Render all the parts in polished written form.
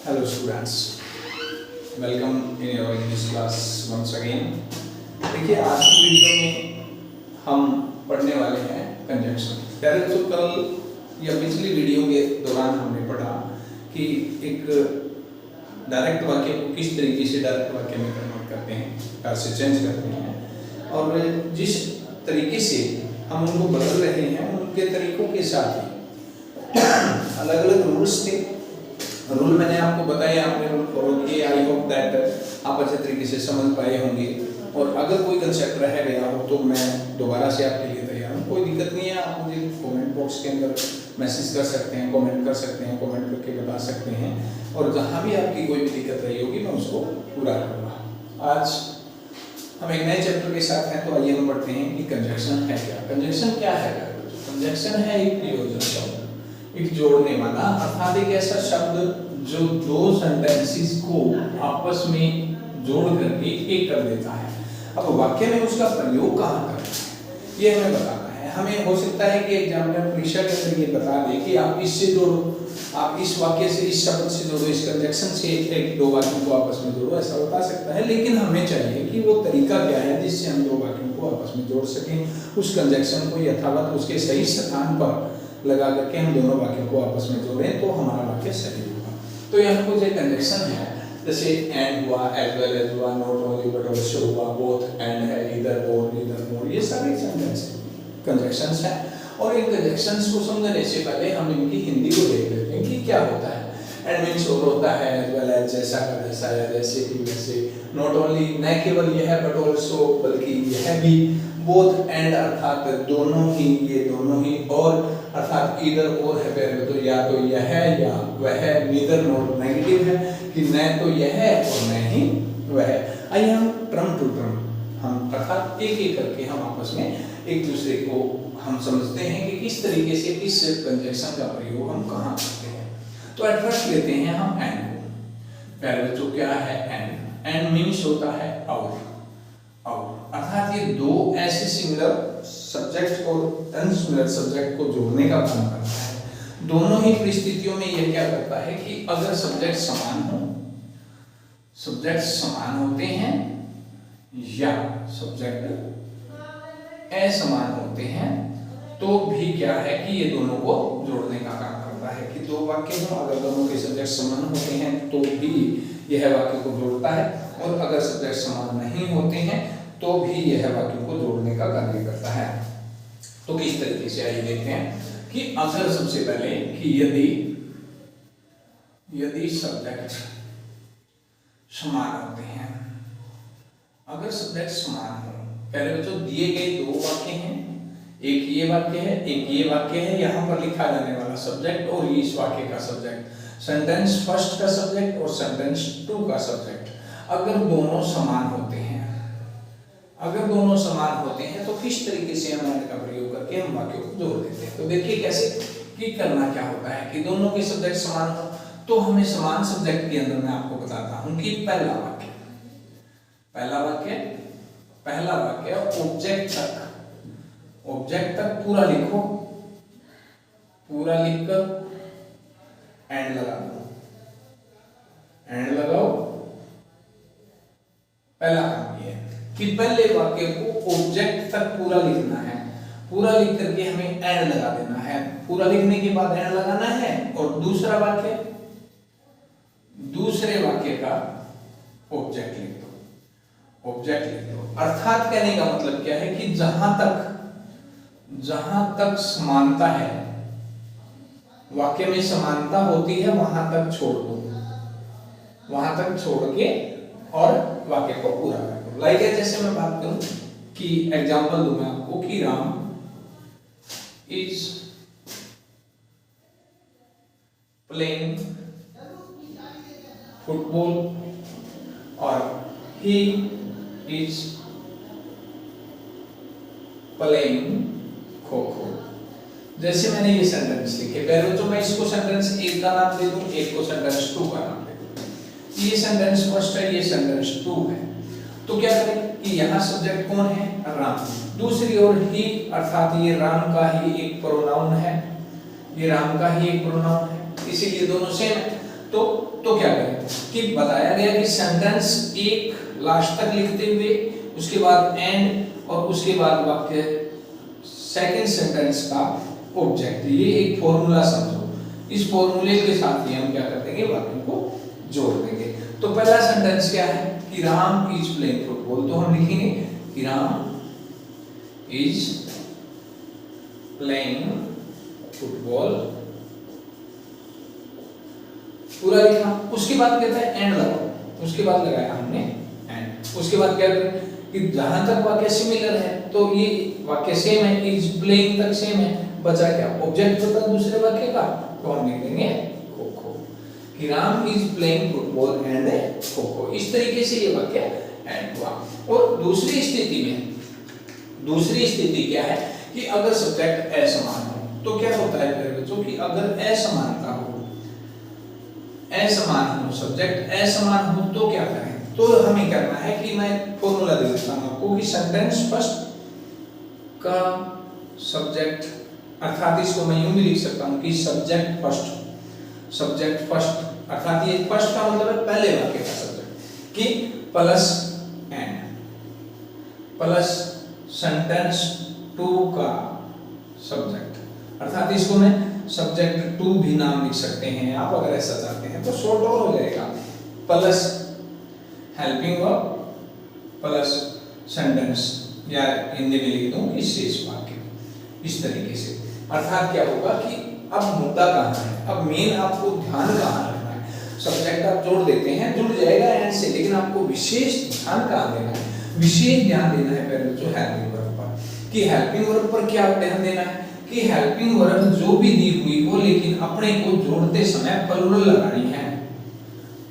Hello students, welcome in your English class once again. देखिए आज की वीडियो में हम पढ़ने वाले हैं कंजंक्शन। पहले तो कल या पिछली वीडियो के दौरान हमने पढ़ा कि एक डायरेक्ट वाक्य को किस तरीके से डायरेक्ट वाक्य में कन्वर्ट करते हैं, कैसे चेंज करते हैं, और जिस तरीके से हम उनको बदल रहे हैं उनके तरीकों के साथ ही अलग अलग रूल्स थे। रूल मैंने आपको बताया, आपने रूल फॉलो किए। आई होप दैट आप अच्छे तरीके से समझ पाए होंगे, और अगर कोई कंसेप्ट रह गया हो तो मैं दोबारा से आपके लिए तैयार हूँ। कोई दिक्कत नहीं है, आप मुझे कमेंट बॉक्स के अंदर मैसेज कर सकते हैं, कमेंट कर सकते हैं, कमेंट करके बता सकते हैं, और जहाँ भी आपकी कोई भी दिक्कत रही होगी मैं उसको पूरा करूँगा। आज हम एक नए चैप्टर के साथ हैं, तो आइए हम पढ़ते हैं कि कंजंक्शन है क्या। कंजंक्शन क्या है? कंजंक्शन है एक प्रयोजन शब्द, एक जोड़ने वाला, अर्थात एक ऐसा शब्द जो दो सेंटेंसेस को आपस में जोड़ करके एक कर देता है। अब वाक्य में उसका प्रयोग कहाँ करना है ये हमें बताना है। हमें हो सकता है कि एग्जामिनर परीक्षा के अंदर ये बता दे कि आप इससे जोड़ो, आप इस वाक्य से इस शब्द से जोड़ो, इस कंजंक्शन से एक दो वाक्यों को आपस में जोड़ो, ऐसा बता सकता है। लेकिन हमें चाहिए कि वो तरीका क्या है जिससे हम दो वाक्यों को आपस में जोड़ सकें, उस कंजंक्शन को यथावत उसके सही स्थान पर लगा करके हम दोनों वाक्यों को आपस में जोड़ें तो हमारा वाक्य सही होगा। तो यहाँ कुछ एक कंजंक्शन है, जैसे एंड हुआ, एज वेल एज हुआ, नॉट ओनली बट ऑल्सो हुआ, बोथ एंड है, इधर और इधर मोर, ये सारे कंजंक्शंस हैं। और इन कंजंक्शंस को समझने से पहले हम इनकी हिंदी को देख लेते हैं कि क्या होता है। एंड मीन्स और होता है, एज वेल एज जैसा का जैसा, या जैसे कि वैसे, नॉट ओनली न केवल यह है बट ऑल्सो बल्कि यह भी, बोथ एंड अर्थात दोनों ही, ये दोनों ही, और अर्थात इधर और है पहले तो या तो यह है या वह, नीदर नॉट नेगेटिव है कि न तो यह है और न ही वह। आइए हम टर्म टू टर्म हम अर्थात एक एक करके हम आपस में एक दूसरे को हम समझते हैं कि किस तरीके से इस कंजंक्शन का प्रयोग हम कहाँ करते हैं। तो एट फर्स्ट लेते हैं हम एंड को। पहले तो क्या है एंड? एंड मीन्स होता है और अर्थात ये दो ऐसे सिमिलर सब्जेक्ट और अनसिमिलर सब्जेक्ट को जोड़ने का काम करता है। दोनों ही परिस्थितियों में यह क्या करता है कि अगर सब्जेक्ट समान हो, सब्जेक्ट समान होते हैं या सब्जेक्ट असमान होते हैं तो भी क्या है कि ये दोनों को जोड़ने का काम करता है। कि दो वाक्य हो, अगर दोनों के सब्जेक्ट समान होते हैं तो भी यह वाक्य को जोड़ता है, और अगर सब्जेक्ट समान नहीं होते हैं तो भी यह वाक्य को जोड़ने का कार्य करता है। तो किस तरीके से आइए देखते हैं कि अगर सबसे पहले कि यदि सब्जेक्ट समान होते हैं, अगर सब्जेक्ट समान हो, पहले तो दिए गए दो वाक्य हैं, एक ये वाक्य है, एक ये वाक्य है, यहाँ पर लिखा जाने वाला सब्जेक्ट और ये इस वाक्य का सब्जेक्ट, सेंटेंस फर्स्ट का सब्जेक्ट और सेंटेंस टू का सब्जेक्ट अगर दोनों समान होते हैं, अगर दोनों समान होते हैं तो किस तरीके से हम एंड का प्रयोग करके हम वाक्यों को जोड़ देते हैं। तो देखिए कैसे कि करना क्या होता है कि दोनों के सब्जेक्ट समान हो तो हमें समान सब्जेक्ट के अंदर मैं आपको बताता हूं कि पहला वाक्य ऑब्जेक्ट तक पूरा लिखो, पूरा लिखकर एंड लगा दो, एंड लगाओ। पहला काम ये है कि पहले वाक्य को ऑब्जेक्ट तक पूरा लिखना है, पूरा लिख करके हमें एंड लगा देना है, पूरा लिखने के बाद एंड लगाना है। और दूसरा वाक्य, दूसरे वाक्य का ऑब्जेक्ट लिख दो, ऑब्जेक्ट लिख दो। अर्थात कहने का मतलब क्या है कि जहां तक समानता है, वाक्य में समानता होती है वहां तक छोड़ दो, वहां तक छोड़ के और वाक्य को पूरा कर दो। लाइक जैसे मैं बात करूं कि एग्जांपल दूं मैं आपको कि राम इज प्लेइंग फुटबॉल और he is playing kho kho. जैसे मैंने ये सेंटेंस लिखे, पहले तो मैं इसको सेंटेंस एक का नाम दे दूं, एक को सेंटेंस टू का नाम दे दूं। ये सेंटेंस फर्स्ट है, ये सेंटेंस टू है। तो क्या करें कि यहाँ सब्जेक्ट कौन है? राम। दूसरी ओर ही अर्थात ये राम का ही एक प्रोनाउन है, ये राम का ही एक प्रोनाउन है, इसीलिए दोनों सेम है। तो क्या करें कि बताया गया कि सेंटेंस एक लास्ट तक लिखते हुए उसके बाद एंड और उसके बाद वाक्य सेकंड सेंटेंस का ऑब्जेक्ट, ये एक फॉर्मूला समझो। इस फॉर्मूले के साथ ही हम क्या कर देंगे, वाक्य को जोड़ देंगे। तो पहला सेंटेंस क्या है कि राम इज प्लेइंग फुटबॉल, तो हम लिखेंगे कि राम इज प्लेइंग फुटबॉल, पूरा लिखा। उसके बाद कहता है एंड लगाओ, उसके बाद लगाया हमने एंड। उसके बाद क्या करें कि जहां तक वाक्य सिमिलर है तो ये वाक्य सेम है, इज प्लेइंग तक सेम है, बचा क्या ऑब्जेक्ट बचा दूसरे वाक्य का, तो हम लिख देंगे खो खो, कि Ram is playing football and kho kho. इस तरीके से ये वाक्य एंड हुआ। और दूसरी स्थिति क्या है कि अगर सब्जेक्ट असमान हो तो क्या होता है मेरे बच्चों कि अगर असमानता हो, असमान हो, सब्जेक्ट असमान हो तो क्या करें, तो हमें करना है कि मैं फॉर्मूला दे देता हूं आपको कि सेंटेंस फर्स्ट का सब्जेक्ट, अर्थात इसको मैं यूं भी लिख सकता हूं कि सब्जेक्ट फर्स्ट, अर्थात ये फर्स्ट का मतलब है पहले वाक्य का सब्जेक्ट, कि plus and plus sentence two का सब्जेक्ट, अर्थात इसको मैं सब्जेक्ट टू भी नाम लिख सकते हैं आप अगर ऐसा चाहते हैं तो शॉर्ट और हो जाएगा, plus helping verb plus sentence, या हिंदी में लिख दूं कि शेष वाक्य, इस तरीके से। अर्थात क्या होगा कि अब मुद्दा कहां है, अब मेन आपको ध्यान कहां रखना है। सब्जेक्ट आप जोड़ देते हैं, जुड़ जाएगा एंड से, लेकिन आपको विशेष ध्यान कहां देना है, विशेष ध्यान देना है पहले जो हेल्पिंग वर्ब पर, कि हेल्पिंग वर्ब पर क्या ध्यान देना है कि हेल्पिंग वर्ब जो भी दी हुई हो लेकिन अपने को जोड़ते समय प्लूरल लगानी है,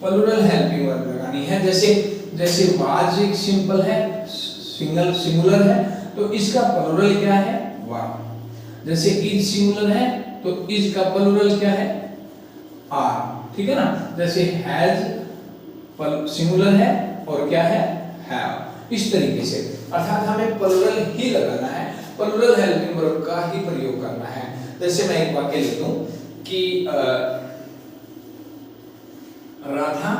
प्लूरल हेल्पिंग वर्ब लगानी है। जैसे वाज एक सिंपल है, सिंगुलर है, तो इसका प्लूरल क्या है, वा। जैसे इज सिंगुलर है तो इज का प्लूरल क्या है, आर, ठीक है ना। जैसे हैज सिंगुलर है और क्या है, हैव, इस तरीके से। अर्थात हमें प्लूरल ही लगाना है, प्लूरल हेल्पिंग वर्ब का ही प्रयोग करना है। जैसे मैं एक वाक्य लिख दूं कि Radha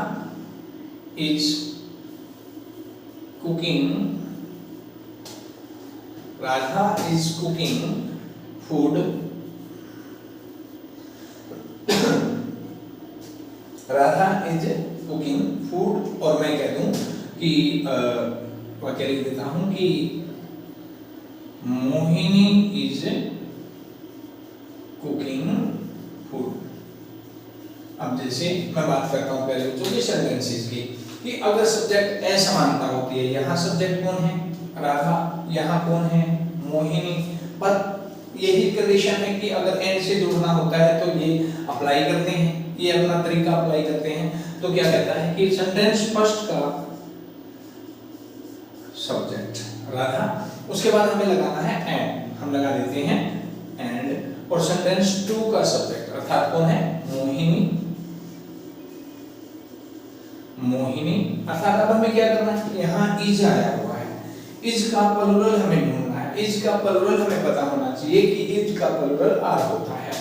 is cooking food, Radha is cooking food, और मैं कह दूं कि वाक्य लिख देता हूं कि मोहिनी इज कुकिंग फूड। अब जैसे मैं बात करता हूं पहले जो भी सेंटेंसेस की, कि अगर सब्जेक्ट असमानता होती है, यहाँ सब्जेक्ट कौन है, राधा, यहाँ कौन है, मोहिनी, पर यही कंडीशन है कि अगर एंड से जुड़ना होता है तो ये अप्लाई करते हैं, ये अपना तरीका अप्लाई करते हैं। तो क्या कहता है कि सेंटेंस फर्स्ट का सब्जेक्ट राधा, उसके बाद हमें लगाना है एंड, हम लगा देते हैं एंड, और सेंटेंस टू का सब्जेक्ट अर्थात कौन है, मोहिनी, अर्थात अब हमें क्या करना है, यहाँ इज आया हुआ है, इज का प्लूरल हमें ढूंढना है, इज का प्लूरल हमें पता होना चाहिए कि इज का प्लूरल आर होता है,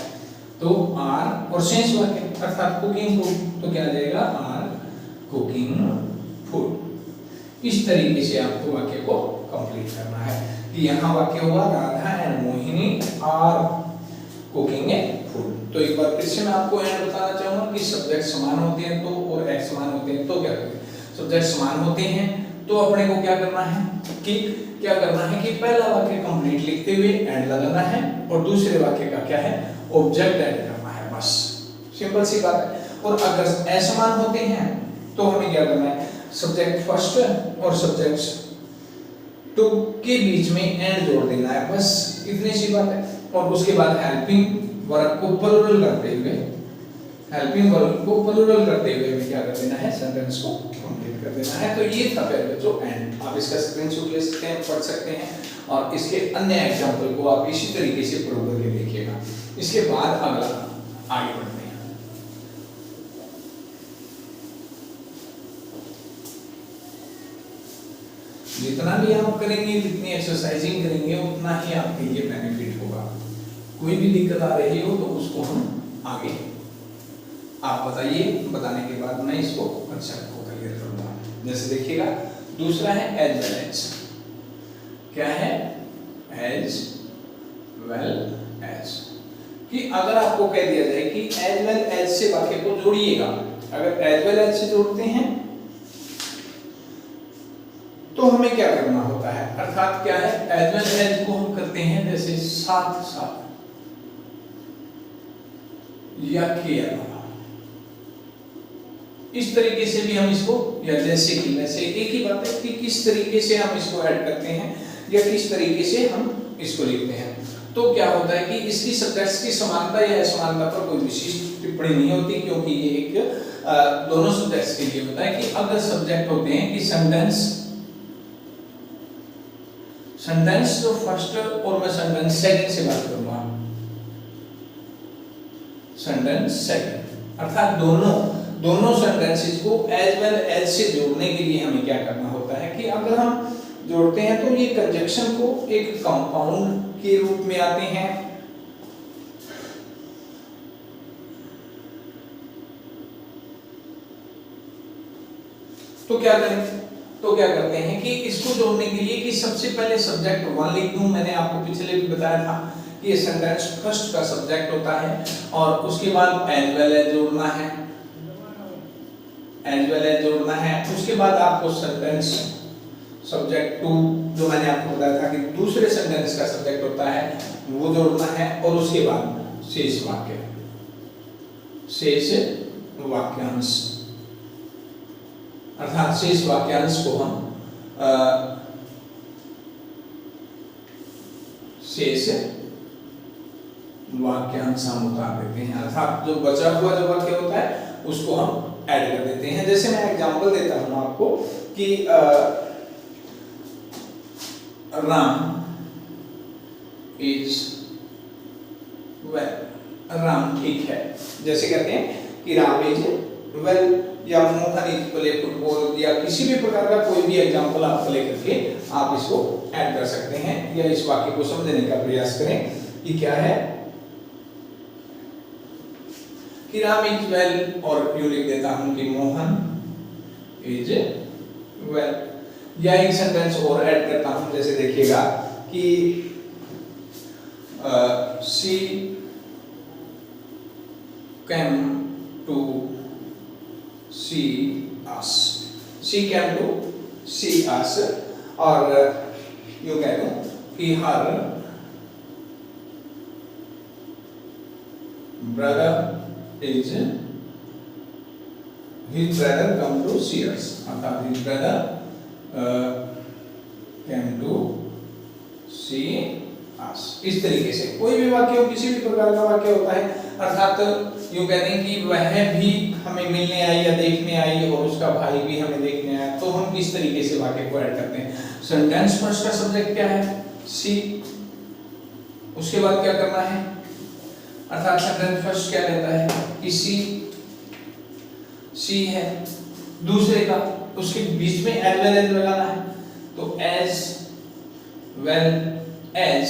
तो आर और शेष वाक्य अर्थात कुकिंग फूड, तो क्या आ जाएगा, आर कुकिंग फूड। इस तरीके से आपको वाक्य को कंप्लीट करना है कि यहाँ वाक्य हुआ Radha and Mohini are cooking food. तो एक बार फिर से मैं आपको एंड बताना चाहूंगा कि सब्जेक्ट समान होते हैं तो, और एक्स समान होते हैं तो क्या करें, सब्जेक्ट समान होते हैं तो अपने को क्या करना है कि पहला वाक्य कंप्लीट लिखते हुए एंड लगाना है, और दूसरे वाक्य का क्या है, ऑब्जेक्ट ऐड करना है, बस सिंपल सी बात है। और अगर असमान होते हैं तो हमें क्या करना है, सब्जेक्ट फर्स्ट और सब्जेक्ट टू के बीच में एंड जोड़ देना है, बस इतनी सी बात है। और उसके बाद हेल्पिंग वर्ब को प्लूरल करते हुए हमें क्या कर देना है, सेंटेंस को कंप्लीट कर देना है। तो ये था पहले बच्चों एंड, आप इसका स्क्रीनशॉट ले सकते हैं, पढ़ सकते हैं, और इसके अन्य एग्जांपल को आप इसी तरीके से प्रूव करके देखिएगा। इसके बाद अगला आगे बढ़ते हैं। जितना भी आप करेंगे, जितनी एक्सरसाइजिंग करेंगे, उतना ही आपके लिए बेनिफिट होगा। कोई भी दिक्कत आ रही हो तो उसको हम आप बताइए, बताने के बाद मैं इसको कंसेप्ट को क्लियर करूंगा। जैसे देखिएगा, दूसरा है एज वेल एज। क्या है? As well as. कि अगर आपको कह दिया जाए कि एज वेल एज से वाक्य को जोड़िएगा, अगर एज वेल एज से जोड़ते हैं तो हमें क्या करना होता है, अर्थात क्या है, एज वेल एज को हम करते हैं जैसे साथ साथ या के अलावा, इस तरीके से भी हम इसको, या जैसे कि, वैसे एक ही बात है कि किस तरीके से हम इसको ऐड करते हैं या किस तरीके से हम इसको लिखते हैं। तो क्या होता है कि इसकी सब्जेक्ट्स की समानता या असमानता पर कोई विशिष्ट टिप्पणी नहीं होती, क्योंकि ये एक दोनों सब्जेक्ट्स के लिए होता है कि अगर सब्जेक्ट होते हैं कि सेंटेंस जो फर्स्ट और मैं सेंटेंस सेकंड से बात करूंगा, सेंटेंस सेकंड, अर्थात दोनों सेंटेंसेस को एज वेल एज से जोड़ने के लिए हमें क्या करना होता है कि अगर हम जोड़ते हैं तो ये कंजक्शन को एक कंपाउंड के रूप में आते हैं। तो क्या करते हैं कि इसको जोड़ने के लिए कि सबसे पहले सब्जेक्ट 1 लिख दूं। मैंने आपको पिछले भी बताया था कि ये सेंटेंस फर्स्ट का सब्जेक्ट होता है और उसके बाद एज वेल एज जोड़ना है, एज वेल एज जोड़ना है। उसके बाद आपको सेंटेंस सब्जेक्ट 2 जो मैंने आपको बताया था कि दूसरे सेंटेंस का सब्जेक्ट होता है वो जोड़ना है, और उसके बाद शेष वाक्यांश, अर्थात शेष वाक्यांश को हम शेष वाक्यांश हम उतार देते हैं, अर्थात जो बचा हुआ जो वाक्य होता है उसको हम ऐड कर देते हैं। जैसे मैं एग्जांपल देता हूं आपको कि राम इज वेल, राम ठीक है। जैसे कहते हैं कि राम इज वेल, या मोहन इज प्ले फुटबॉल, या किसी भी प्रकार का कोई भी एग्जांपल आप लेकर के आप इसको ऐड कर सकते हैं, या इस वाक्य को समझने का प्रयास करें कि क्या है कि राम इज वेल, और यूं लिख देता हूं कि मोहन इज वेल, या एक सेंटेंस और ऐड करता हूं। जैसे देखिएगा कि she came to see us, she came to see us, और यूं कह दूं कि her brother is, his brother come to see us, अर्थात his brother came to see us। इस तरीके से कोई भी वाक्य हो, किसी भी प्रकार का वाक्य होता है, अर्थात यूं कहते हैं कि वह भी हमें मिलने आई या देखने आई और उसका भाई भी हमें देखने आया, तो हम किस तरीके से वाक्य को ऐड करते हैं। सेंटेंस फर्स्ट का सब्जेक्ट क्या है? सी, उसके बाद क्या करना है, अर्थात सेंटेंस फर्स्ट क्या रहता है कि सी है, दूसरे का उसके बीच में एज वेल एज लगाना है, तो एज वेल एज।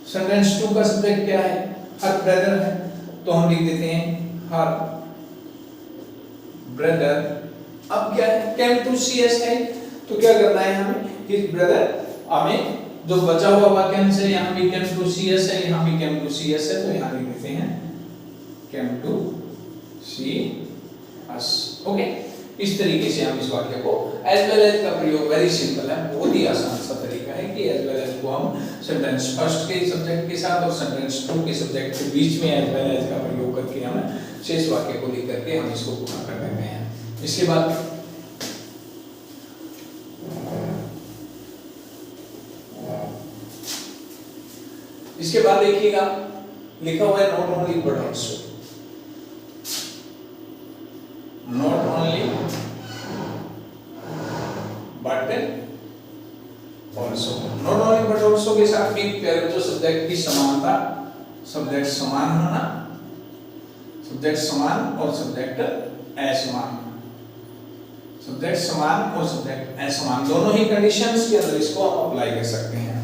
सेंटेंस 2 का सब्जेक्ट क्या है? हर ब्रदर है, तो हम लिख देते हैं हर ब्रदर। अब क्या है, कैम टू सी अस है, तो क्या करना है हमें, हिज ब्रदर, हमें जो बचा हुआ वाक्यांश है, यहाँ भी कैम टू सी अस है, यहाँ भी कैम टू सी अस है, तो यहाँ लिख देते हैं came to see us. Okay, इस तरीके से हम इस वाक्य को एज वेल एज का प्रयोग वेरी सिंपल है, बहुत ही आसान सा तरीका है कि एज वेल एज को हम सेंटेंस फर्स्ट के सब्जेक्ट के साथ और सेंटेंस 2 के सब्जेक्ट के बीच में एज वेल एज का प्रयोग करके हम शेष वाक्य को लिख करके हम इसको पूरा कर देते हैं। इसके बाद देखिएगा लिखा हुआ है not only but also, not only but also. Not only but also के साथ भी जो सब्जेक्ट की समानता, सब्जेक्ट समान होना, सब्जेक्ट समान और सब्जेक्ट असमान, सब्जेक्ट समान और सब्जेक्ट असमान, दोनों ही कंडीशंस के अंदर इसको आप अप्लाई कर सकते हैं।